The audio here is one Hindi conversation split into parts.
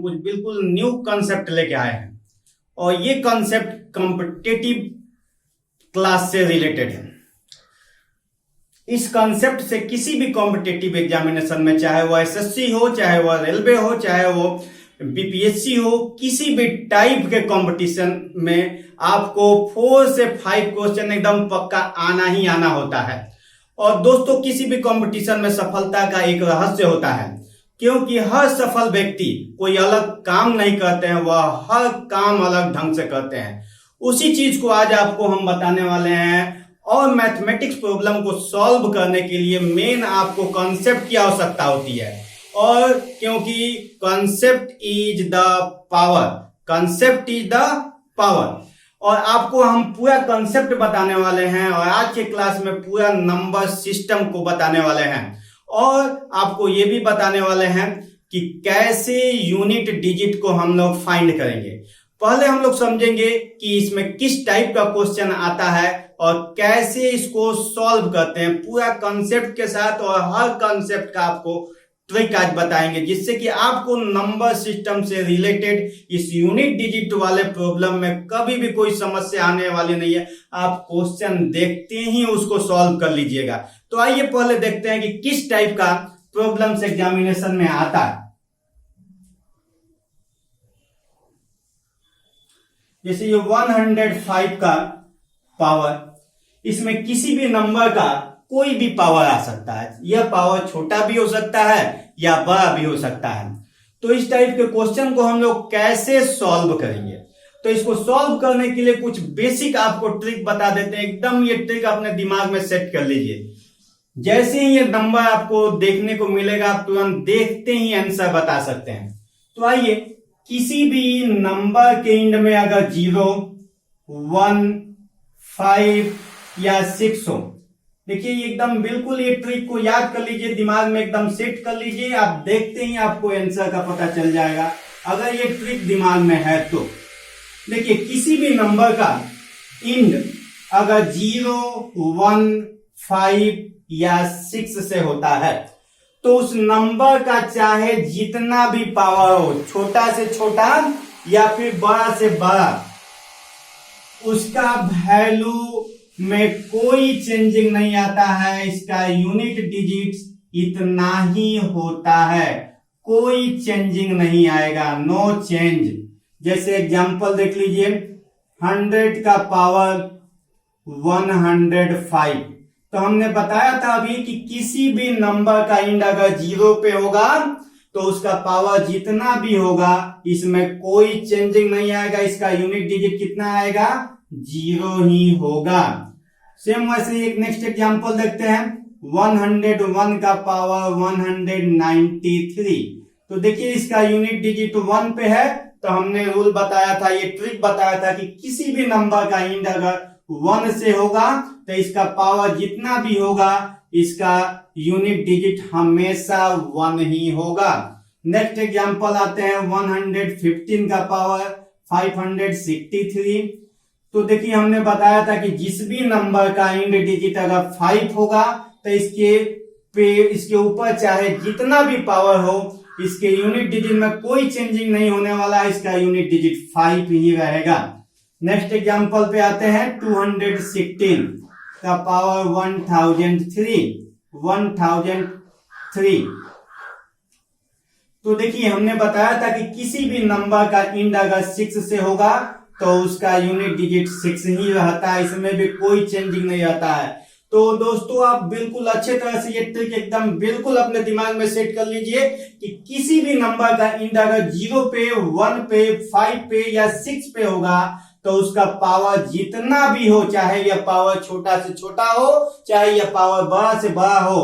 कुछ बिल्कुल न्यू कॉन्सेप्ट लेके आए हैं और ये कॉन्सेप्ट कॉम्पिटिटिव क्लास से रिलेटेड है। इस कॉन्सेप्ट से किसी भी कॉम्पिटिटिव एग्जामिनेशन में, चाहे वो एसएससी हो, चाहे वो रेलवे हो, चाहे वो बीपीएससी हो, किसी भी टाइप के कंपटीशन में आपको 4 से 5 क्वेश्चन एकदम पक्का आना ही आना होता है। और दोस्तों, किसी भी कंपटीशन में सफलता का एक रहस्य होता है, क्योंकि हर सफल व्यक्ति कोई अलग काम नहीं करते हैं, वह हर काम अलग ढंग से करते हैं। उसी चीज को आज आपको हम बताने वाले हैं। और मैथमेटिक्स प्रॉब्लम को सॉल्व करने के लिए मेन आपको कॉन्सेप्ट की आवश्यकता होती है, और क्योंकि concept is the power, concept is the power. और आपको हम पूरा कॉन्सेप्ट बताने वाले हैं और आज के क्लास में पूरा नंबर सिस्टम को बताने वाले हैं, और आपको ये भी बताने वाले हैं कि कैसे यूनिट डिजिट को हम लोग फाइंड करेंगे। पहले हम लोग समझेंगे कि इसमें किस टाइप का क्वेश्चन आता है और कैसे इसको सॉल्व करते हैं पूरा कॉन्सेप्ट के साथ, और हर कॉन्सेप्ट का आपको ट्रिक आज बताएंगे, जिससे कि आपको नंबर सिस्टम से रिलेटेड इस यूनिट डिजिट वाले प्रॉब्लम में कभी भी कोई समस्या आने वाली नहीं है। आप क्वेश्चन देखते ही उसको सॉल्व कर लीजिएगा। तो आइए पहले देखते हैं कि किस टाइप का प्रॉब्लम्स एग्जामिनेशन में आता है। जैसे ये 105 का पावर, इसमें किसी भी नंबर का कोई भी पावर आ सकता है। यह पावर छोटा भी हो सकता है या बड़ा भी हो सकता है। तो इस टाइप के क्वेश्चन को हम लोग कैसे सॉल्व करेंगे, तो इसको सॉल्व करने के लिए कुछ बेसिक आपको ट्रिक बता देते हैं। एकदम ये ट्रिक अपने दिमाग में सेट कर लीजिए। जैसे ही ये नंबर आपको देखने को मिलेगा, आप तुरंत देखते ही आंसर बता सकते हैं। तो आइए, किसी भी नंबर के एंड में अगर 0, 1, 5 या 6 हो, देखिए एकदम बिल्कुल ये ट्रिक को याद कर लीजिए, दिमाग में एकदम सेट कर लीजिए। आप देखते ही आपको आंसर का पता चल जाएगा अगर ये ट्रिक दिमाग में है तो। देखिए, किसी भी नंबर का एंड अगर 0, 1, 5 या 6 से होता है, तो उस नंबर का चाहे जितना भी पावर हो, छोटा से छोटा या फिर बड़ा से बड़ा, उसका वैल्यू में कोई चेंजिंग नहीं आता है। इसका यूनिट डिजिट्स इतना ही होता है, कोई चेंजिंग नहीं आएगा, नो चेंज। जैसे एग्जांपल देख लीजिए, 100 का पावर 105। तो हमने बताया था अभी कि किसी भी नंबर का एंड अगर 0 पे होगा तो उसका पावर जितना भी होगा इसमें कोई चेंजिंग नहीं आएगा। इसका यूनिट डिजिट कितना आएगा? 0 ही होगा। सेम वैसे एक नेक्स्ट एग्जांपल देखते हैं, 101 का पावर 193। तो देखिए इसका यूनिट डिजिट 1 पे है, तो हमने रूल बताया था, ये ट्रिक बताया था कि किसी भी नंबर का एंड अगर 1 से होगा तो इसका पावर जितना भी होगा इसका यूनिट डिजिट हमेशा 1 ही होगा। नेक्स्ट एग्जांपल आते हैं, 115 का पावर 563। तो देखिए हमने बताया था कि जिस भी नंबर का एंड डिजिट अगर 5 होगा तो इसके ऊपर चाहे जितना भी पावर हो, इसके यूनिट डिजिट में कोई चेंजिंग नहीं होने वाला है, इसका यूनिट डिजिट 5 ही रहेगा। नेक्स्ट एग्जांपल पे आते हैं, 216 का पावर 1003। तो देखिए हमने बताया था कि किसी भी नंबर का एंड अगर 6 से होगा तो उसका यूनिट डिजिट 6 ही रहता है, इसमें भी कोई चेंजिंग नहीं रहता है। तो दोस्तों आप बिल्कुल अच्छे तरह से ये ट्रिक एकदम बिल्कुल अपने दिमाग में सेट कर लीजिए कि किसी भी नंबर का एंड अगर 0 पे, 1 पे, 5 पे या 6 पे होगा तो उसका पावर जितना भी हो, चाहे यह पावर छोटा से छोटा हो, चाहे यह पावर बड़ा से बड़ा हो,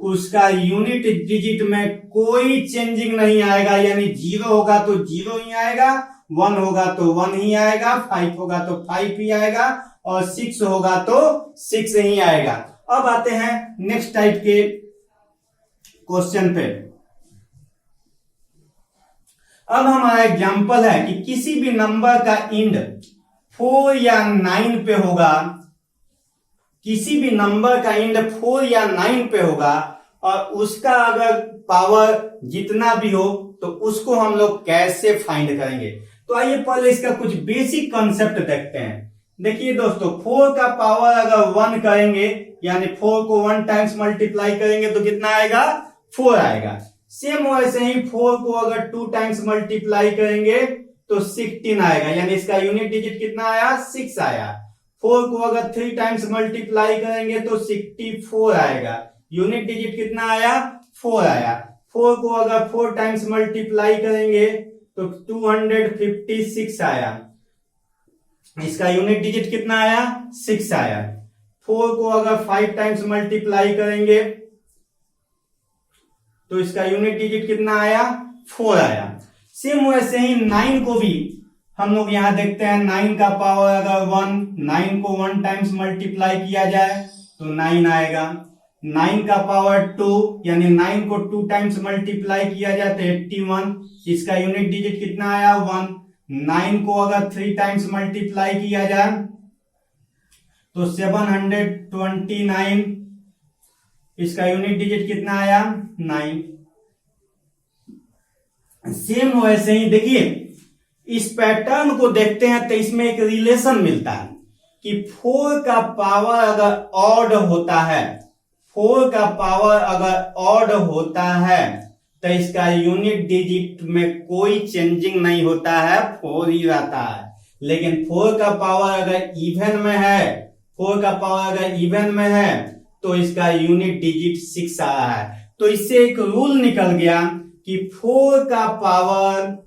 उसका यूनिट डिजिट में कोई चेंजिंग नहीं आएगा। यानी 0 होगा तो 0 ही आएगा, 1 होगा तो 1 ही आएगा, 5 होगा तो 5 ही आएगा, और 6 होगा तो 6 ही आएगा। अब आते हैं नेक्स्ट टाइप के क्वेश्चन पे। अब हमारा एग्जांपल है कि किसी भी नंबर का एंड 4 या 9 पे होगा, किसी भी नंबर का एंड 4 या 9 पे होगा और उसका अगर पावर जितना भी हो तो उसको हम लोग कैसे फाइंड करेंगे। तो आइए पहले इसका कुछ बेसिक कॉन्सेप्ट देखते हैं। देखिए दोस्तों, 4 का पावर अगर 1 करेंगे यानी 4 को 1 टाइम्स मल्टीप्लाई करेंगे तो कितना आएगा, 4 आएगा। सेम वैसे ही 4 को अगर 2 टाइम्स मल्टीप्लाई करेंगे तो 16 आएगा, यानी इसका यूनिट डिजिट कितना आया, 6 आया। 4 को अगर 3 टाइम्स मल्टीप्लाई करेंगे तो 64 आएगा, यूनिट डिजिट कितना आया, 4 आया। 4 को अगर 4 टाइम्स मल्टीप्लाई करेंगे तो 256 आया, इसका यूनिट डिजिट कितना आया, 6 आया। 4 को अगर 5 टाइम्स मल्टीप्लाई करेंगे तो इसका यूनिट डिजिट कितना आया, 4 आया। सेम वैसे ही 9 को भी हम लोग यहां देखते हैं, 9 का पावर अगर 1, 9 को 1 टाइम्स मल्टीप्लाई किया जाए तो 9 आएगा। 9 का पावर 2 यानी 9 को 2 टाइम्स मल्टीप्लाई किया जाए तो 81, इसका यूनिट डिजिट कितना आया, 1। 9 को अगर 3 टाइम्स मल्टीप्लाई किया जाए तो 729, इसका यूनिट डिजिट कितना आया, 9। सेम वैसे ही देखिए इस पैटर्न को देखते हैं तो इसमें एक रिलेशन मिलता है कि 4 का पावर अगर ऑड होता है, 4 का पावर अगर ऑड होता है तो इसका यूनिट डिजिट में कोई चेंजिंग नहीं होता है, 4 ही रहता है। लेकिन 4 का पावर अगर इवन में है, 4 का पावर अगर इवन में है तो इसका यूनिट डिजिट 6 आ रहा है। तो इससे एक रूल निकल गया कि 4 का पावर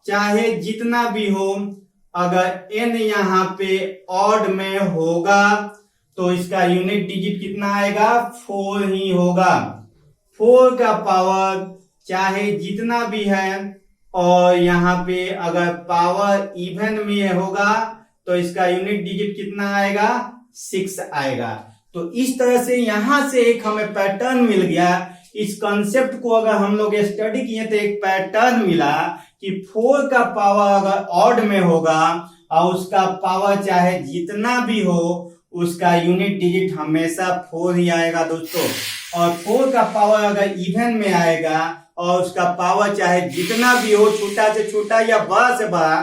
चाहे जितना भी हो, अगर n यहां पे ऑड में होगा तो इसका यूनिट डिजिट कितना आएगा, 4 ही होगा। 4 का पावर चाहे जितना भी है और यहाँ पे अगर पावर इवन में होगा तो इसका यूनिट डिजिट कितना आएगा, 6 आएगा। तो इस तरह से यहां से एक हमें पैटर्न मिल गया। इस कॉन्सेप्ट को अगर हम लोग स्टडी किए तो एक पैटर्न मिला कि 4 का पावर अगर ऑड में होगा और उसका पावर चाहे जितना भी हो उसका यूनिट डिजिट हमेशा 4 ही आएगा दोस्तों। और 4 का पावर अगर इवन में आएगा और उसका पावर चाहे जितना भी हो, छोटा से छोटा या बड़ा से बड़ा,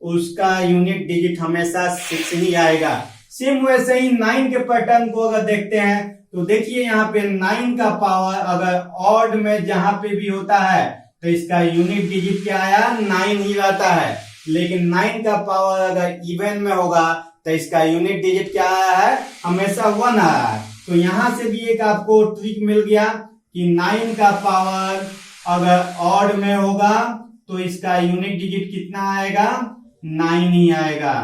उसका यूनिट डिजिट हमेशा 6 ही आएगा। सेम वैसे ही 9 के पैटर्न को अगर देखते हैं तो देखिए यहाँ पे 9 का पावर अगर ऑड में जहां पे भी होता है तो इसका यूनिट डिजिट क्या आया, 9 ही रहता है। लेकिन 9 का पावर अगर इवन में होगा तो इसका यूनिट डिजिट क्या आया है, हमेशा 1 आया है। तो यहां से भी एक आपको ट्रिक मिल गया कि 9 का पावर अगर ऑड में होगा तो इसका यूनिट डिजिट कितना आएगा, 9 ही आएगा।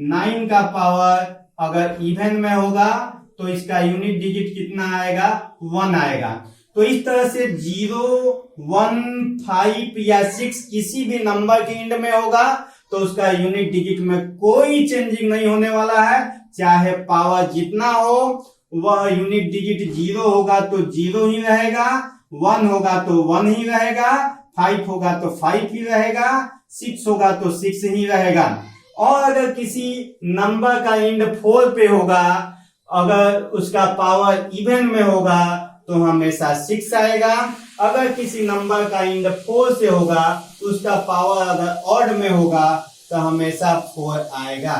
9 का पावर अगर इवन में होगा तो इसका यूनिट डिजिट कितना आएगा, 1 आएगा। तो इस तरह से 0, 1, 5 या 6 किसी भी नंबर के एंड में होगा तो उसका यूनिट डिजिट में कोई चेंजिंग नहीं होने वाला है। चाहे पावर जितना हो, वह यूनिट डिजिट 0 होगा तो 0 ही रहेगा, 1 होगा तो 1 ही रहेगा, 5 होगा तो 5 ही रहेगा, 6 होगा तो 6 ही रहेगा। और अगर किसी नंबर का एंड 4 पे होगा, अगर उसका पावर इवन में होगा तो हमेशा 6 आएगा। अगर किसी नंबर का एंड 4 से होगा, उसका पावर अगर ऑड में होगा तो हमेशा 4 आएगा।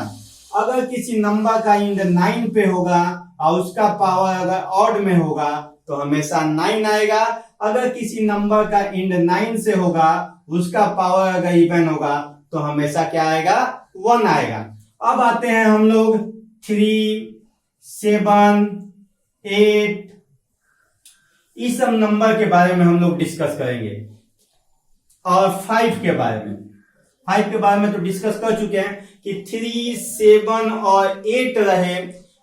अगर किसी नंबर का एंड 9 पे होगा और उसका पावर अगर ऑड में होगा तो हमेशा 9 आएगा। अगर किसी नंबर का एंड 9 से होगा, उसका पावर अगर इवन होगा तो हमेशा क्या आएगा, 1 आएगा। अब आते हैं हम लोग 3, 7, 8 इस सब नंबर के बारे में हम लोग डिस्कस करेंगे। और 5 के बारे में, 5 के बारे में तो डिस्कस कर चुके हैं कि 3, 7 और 8 रहे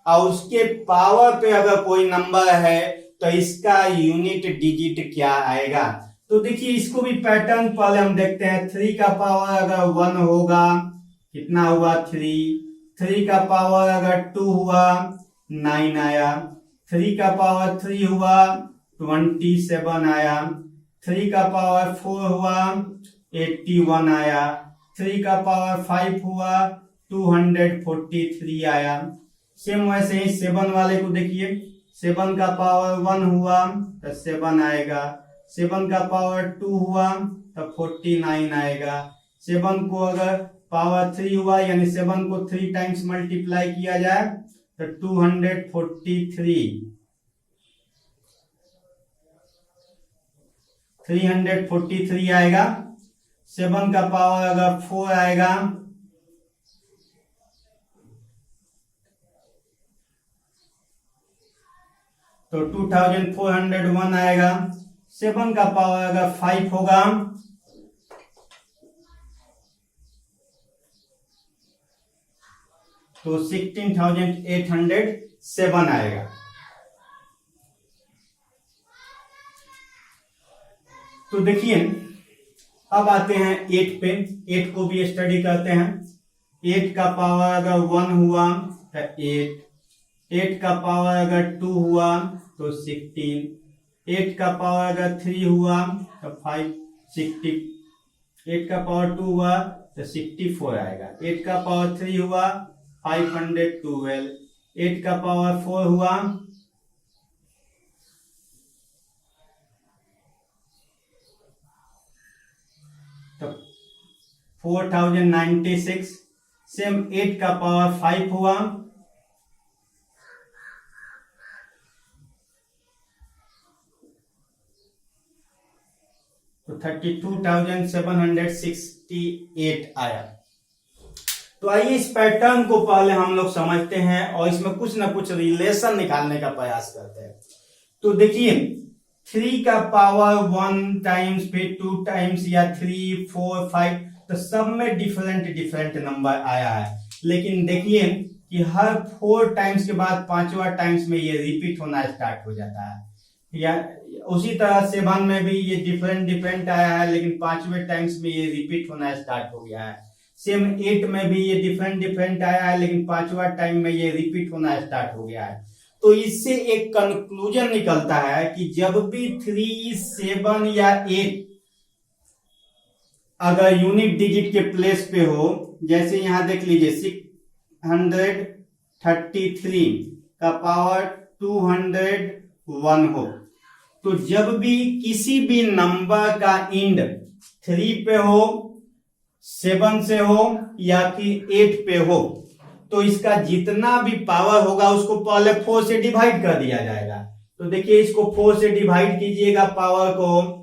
और उसके पावर पे अगर कोई नंबर है तो इसका यूनिट डिजिट क्या आएगा। तो देखिए इसको भी पैटर्न पहले हम देखते हैं। 3 का पावर अगर 1 होगा, कितना हुआ, 3। 3 का पावर अगर 2 हुआ, 9 आया। 3 का पावर 3 हुआ, 27 आया। 3 का पावर 4 हुआ, 81 आया। 3 का पावर 5 हुआ, 243 आया। सेम वैसे ही 7 वाले को देखिए। 7 का पावर 1 हुआ तो 7 आएगा, 7 का पावर 2 हुआ तो 49 आएगा, 7 को अगर पावर 3 हुआ यानी 7 को 3 टाइम्स मल्टीप्लाई किया जाए तो 343 आएगा। 7 का पावर अगर 4 आएगा तो 2401 आएगा। 7 का पावर अगर 5 होगा तो 16,807 आएगा। तो देखिए अब आते हैं 8 पे, 8 को भी स्टडी करते हैं। 8 का पावर अगर 1 हुआ तो 8, 8 का पावर अगर 2 हुआ तो 16, 8 का पावर अगर 3 हुआ तो 560, 8 का पावर 2 हुआ तो 64 आएगा, 8 का पावर 3 हुआ 512, 8 का पावर 4 हुआ तो 4096, सेम 8 का पावर 5 हुआ तो 32,768 आया। तो आइए इस पैटर्न को पहले हम लोग समझते हैं और इसमें कुछ ना कुछ रिलेशन निकालने का प्रयास करते हैं। तो देखिए 3 का पावर 1 टाइम्स फिर 2 टाइम्स या 3, 4, 5 तो सब में डिफरेंट नंबर आया है, लेकिन देखिए कि हर 4 टाइम्स के बाद 5वां टाइम्स में ये रिपीट होना स्टार्ट हो जाता है। या उसी तरह 7 में भी ये डिफरेंट आया है, लेकिन 5वें टाइम्स में ये रिपीट होना स्टार्ट हो गया है। सेम 8 में भी ये डिफरेंट आया है, लेकिन 5वां टाइम में ये रिपीट होना स्टार्ट हो गया है। तो इससे एक कंक्लूजन निकलता है कि जब भी 3, 7 या 8 अगर यूनिट डिजिट के प्लेस पे हो, जैसे यहां देख लीजिए 633 का पावर 201 हो, तो जब भी किसी भी नंबर का इंड 3 पे हो, 7 से हो या फिर 8 पे हो, तो इसका जितना भी पावर होगा उसको पहले 4 से डिवाइड कर दिया जाएगा। तो देखिए इसको 4 से डिवाइड कीजिएगा पावर को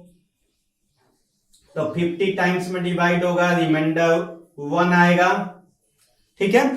तो 50 टाइम्स में डिवाइड होगा, रिमाइंडर 1 आएगा। ठीक है,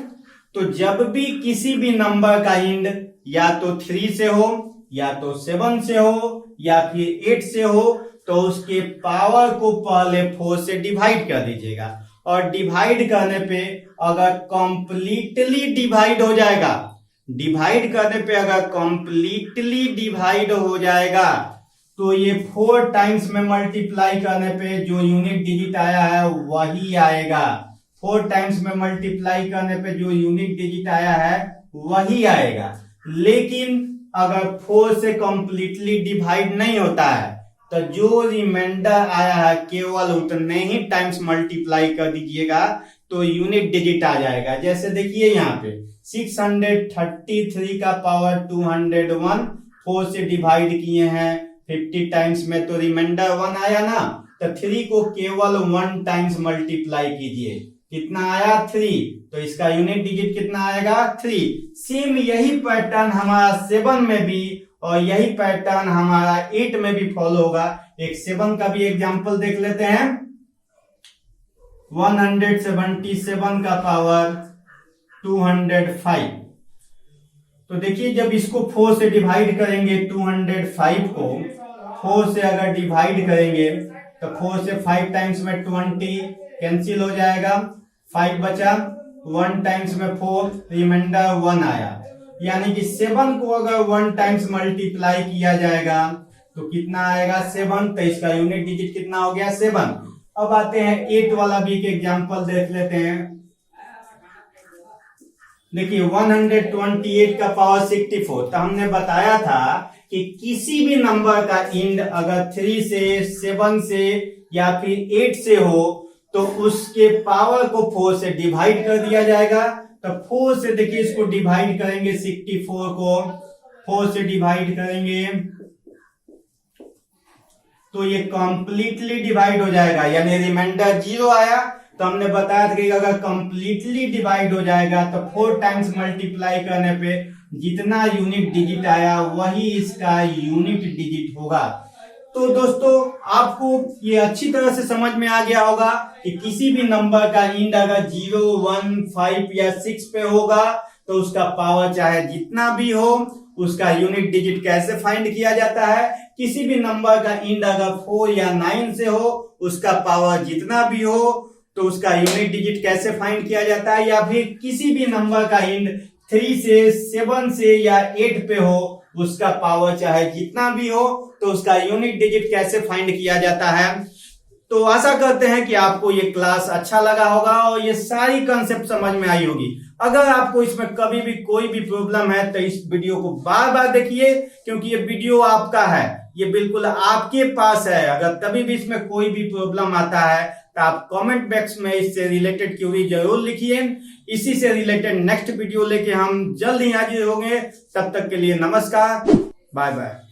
तो जब भी किसी भी नंबर का इंड या तो 3 से हो या तो 7 से हो या फिर 8 से हो, तो उसके पावर को पहले 4 से डिवाइड कर दीजिएगा, और डिवाइड करने पे अगर कंप्लीटली डिवाइड हो जाएगा, डिवाइड करने पे अगर कंप्लीटली डिवाइड हो जाएगा तो ये 4 टाइम्स में मल्टीप्लाई करने पे जो यूनिट डिजिट आया है वही आएगा। 4 टाइम्स में मल्टीप्लाई करने पे जो यूनिट डिजिट आया है वही आएगा। लेकिन अगर 4 से कंप्लीटली डिवाइड नहीं होता है तो जो रिमाइंडर आया है केवल उतने ही टाइम्स मल्टीप्लाई कर दीजिएगा तो यूनिट डिजिट आ जाएगा। जैसे देखिए यहाँ पे 633 का पावर 201 4 से डिवाइड किए हैं 50 टाइम्स में, तो रिमाइंडर 1 आया ना, तो 3 को केवल 1 टाइम्स मल्टीप्लाई कीजिए, कितना आया 3, तो इसका यूनिट डिजिट कितना आएगा 3। सेम यही पैटर्न हमारा 7 में भी और यही पैटर्न हमारा 8 में भी फॉलो होगा। एक 7 का भी एग्जांपल देख लेते हैं। 177 का पावर 205, तो देखिए जब इसको 4 से डिवाइड करेंगे 205 को 4 से अगर डिवाइड करेंगे तो 4 से 5 टाइम्स में 20 कैंसिल हो जाएगा, 5 बचा, 1 टाइम्स में 4, रिमाइंडर 1 आया। यानी कि 7 को अगर 1 टाइम्स मल्टीप्लाई किया जाएगा तो कितना आएगा 7, तो इसका यूनिट डिजिट कितना हो गया 7। अब आते हैं 8 वाला भी एक एग्जांपल देख लेते हैं। देखिए 128 का पावर 64, तो हमने बताया था कि किसी भी नंबर का इंड अगर 3 से 7 से या फिर 8 से हो तो उसके पावर को 4 से डिवाइड कर दिया जाएगा। तो 4 से देखिए इसको डिवाइड करेंगे 64 को 4 से डिवाइड करेंगे तो ये कंप्लीटली डिवाइड हो जाएगा, यानी रिमाइंडर 0 आया। तो हमने बताया था कि अगर कंप्लीटली डिवाइड हो जाएगा तो 4 टाइम्स मल्टीप्लाई करने पे जितना यूनिट डिजिट आया वही इसका यूनिट डिजिट होगा। तो दोस्तों आपको ये अच्छी तरह से समझ में आ गया होगा कि किसी भी नंबर का इंड अगर 0, 1, 5 या 6 पे होगा तो उसका पावर चाहे जितना भी हो उसका यूनिट डिजिट कैसे फाइंड किया जाता है। किसी भी नंबर का इंड अगर 4 या 9 से हो उसका पावर जितना भी हो तो उसका यूनिट डिजिट कैसे फाइंड किया जाता है। या फिर किसी भी नंबर का इंड 3 से 7 से या 8 पे हो उसका पावर चाहे जितना भी हो तो उसका यूनिट डिजिट कैसे फाइंड किया जाता है। तो आशा करते हैं कि आपको ये क्लास अच्छा लगा होगा और ये सारी कंसेप्ट समझ में आई होगी। अगर आपको इसमें कभी भी कोई भी प्रॉब्लम है तो इस वीडियो को बार बार देखिए, क्योंकि ये वीडियो आपका है, ये बिल्कुल आपके पास है। अगर कभी भी इसमें कोई भी प्रॉब्लम आता है तो आप कमेंट बॉक्स में इससे रिलेटेड क्वेरी जरूर लिखिए। इसी से रिलेटेड नेक्स्ट वीडियो लेके हम जल्द ही हाजिर होंगे। तब तक के लिए नमस्कार, बाय बाय।